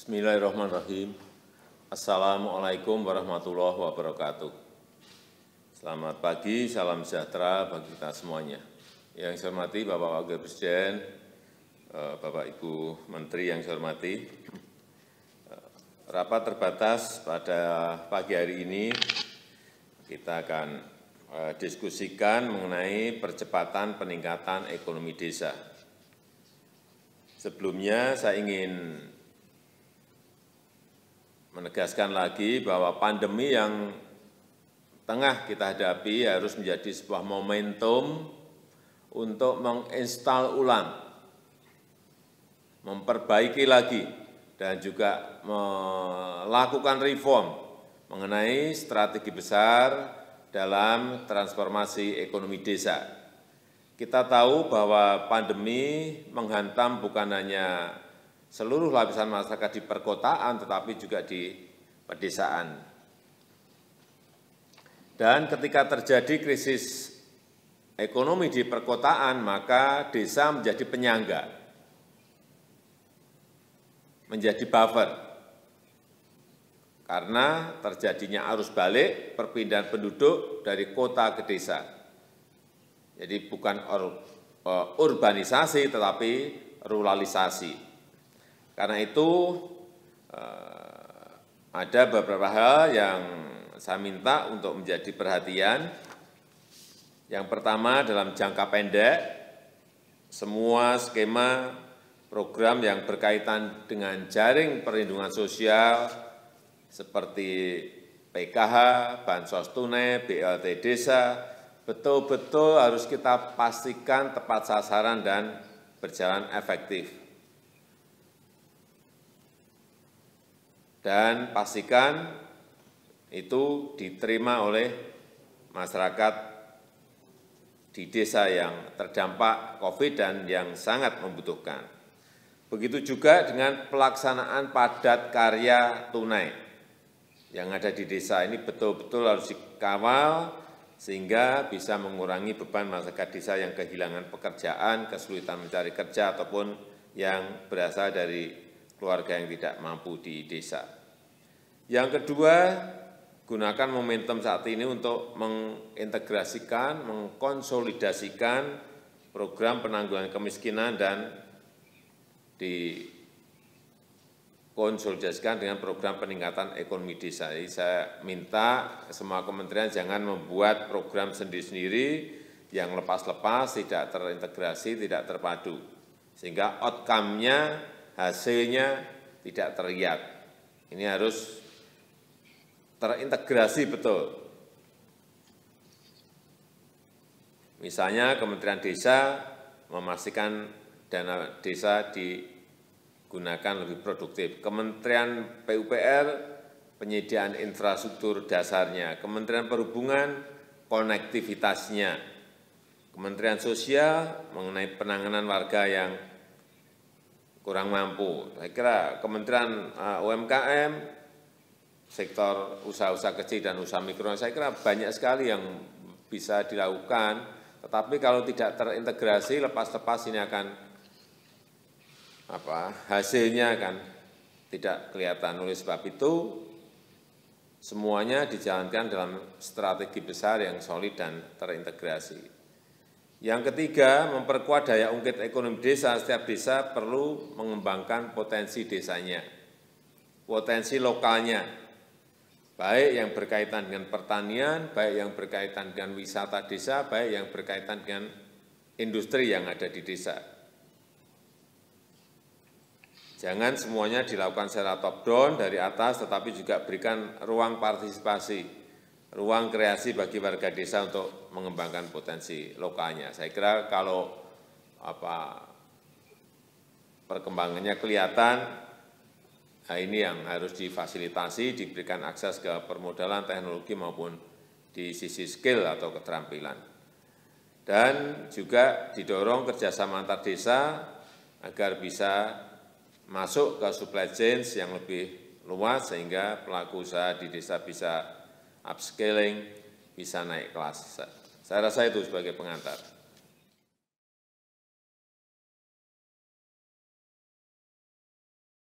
Bismillahirrahmanirrahim. Assalamualaikum warahmatullahi wabarakatuh. Selamat pagi, salam sejahtera bagi kita semuanya. Yang saya hormati Bapak Wakil Presiden, Bapak Ibu Menteri yang saya hormati, rapat terbatas pada pagi hari ini kita akan diskusikan mengenai percepatan peningkatan ekonomi desa. Sebelumnya saya ingin menegaskan lagi bahwa pandemi yang tengah kita hadapi harus menjadi sebuah momentum untuk menginstal ulang, memperbaiki lagi, dan juga melakukan reform mengenai strategi besar dalam transformasi ekonomi desa. Kita tahu bahwa pandemi menghantam bukan hanya seluruh lapisan masyarakat di perkotaan, tetapi juga di pedesaan. Dan ketika terjadi krisis ekonomi di perkotaan, maka desa menjadi penyangga, menjadi buffer, karena terjadinya arus balik perpindahan penduduk dari kota ke desa. Jadi bukan urbanisasi, tetapi ruralisasi. Karena itu ada beberapa hal yang saya minta untuk menjadi perhatian. Yang pertama, dalam jangka pendek, semua skema program yang berkaitan dengan jaring perlindungan sosial seperti PKH, Bansos Tunai, BLT Desa, betul-betul harus kita pastikan tepat sasaran dan berjalan efektif. Dan pastikan itu diterima oleh masyarakat di desa yang terdampak COVID dan yang sangat membutuhkan. Begitu juga dengan pelaksanaan padat karya tunai yang ada di desa ini betul-betul harus dikawal sehingga bisa mengurangi beban masyarakat desa yang kehilangan pekerjaan, kesulitan mencari kerja, ataupun yang berasal dari keluarga yang tidak mampu di desa. Yang kedua, gunakan momentum saat ini untuk mengintegrasikan, mengkonsolidasikan program penanggulangan kemiskinan dan dikonsolidasikan dengan program peningkatan ekonomi desa. Jadi saya minta semua kementerian jangan membuat program sendiri-sendiri yang lepas-lepas, tidak terintegrasi, tidak terpadu, sehingga outcome-nya, hasilnya tidak terlihat. Ini harus terintegrasi betul. Misalnya Kementerian Desa memastikan dana desa digunakan lebih produktif. Kementerian PUPR penyediaan infrastruktur dasarnya. Kementerian Perhubungan konektivitasnya. Kementerian Sosial mengenai penanganan warga yang kurang mampu. Saya kira Kementerian UMKM, sektor usaha-usaha kecil dan usaha mikro, saya kira banyak sekali yang bisa dilakukan, tetapi kalau tidak terintegrasi, lepas-lepas ini akan hasilnya akan tidak kelihatan. Oleh sebab itu, semuanya dijalankan dalam strategi besar yang solid dan terintegrasi. Yang ketiga, memperkuat daya ungkit ekonomi desa. Setiap desa perlu mengembangkan potensi desanya, potensi lokalnya, baik yang berkaitan dengan pertanian, baik yang berkaitan dengan wisata desa, baik yang berkaitan dengan industri yang ada di desa. Jangan semuanya dilakukan secara top-down dari atas, tetapi juga berikan ruang partisipasi, ruang kreasi bagi warga desa untuk mengembangkan potensi lokalnya. Saya kira kalau perkembangannya kelihatan, nah ini yang harus difasilitasi, diberikan akses ke permodalan teknologi maupun di sisi skill atau keterampilan. Dan juga didorong kerjasama antar desa agar bisa masuk ke supply chain yang lebih luas sehingga pelaku usaha di desa bisa upscaling, bisa naik kelas. Saya rasa itu sebagai pengantar.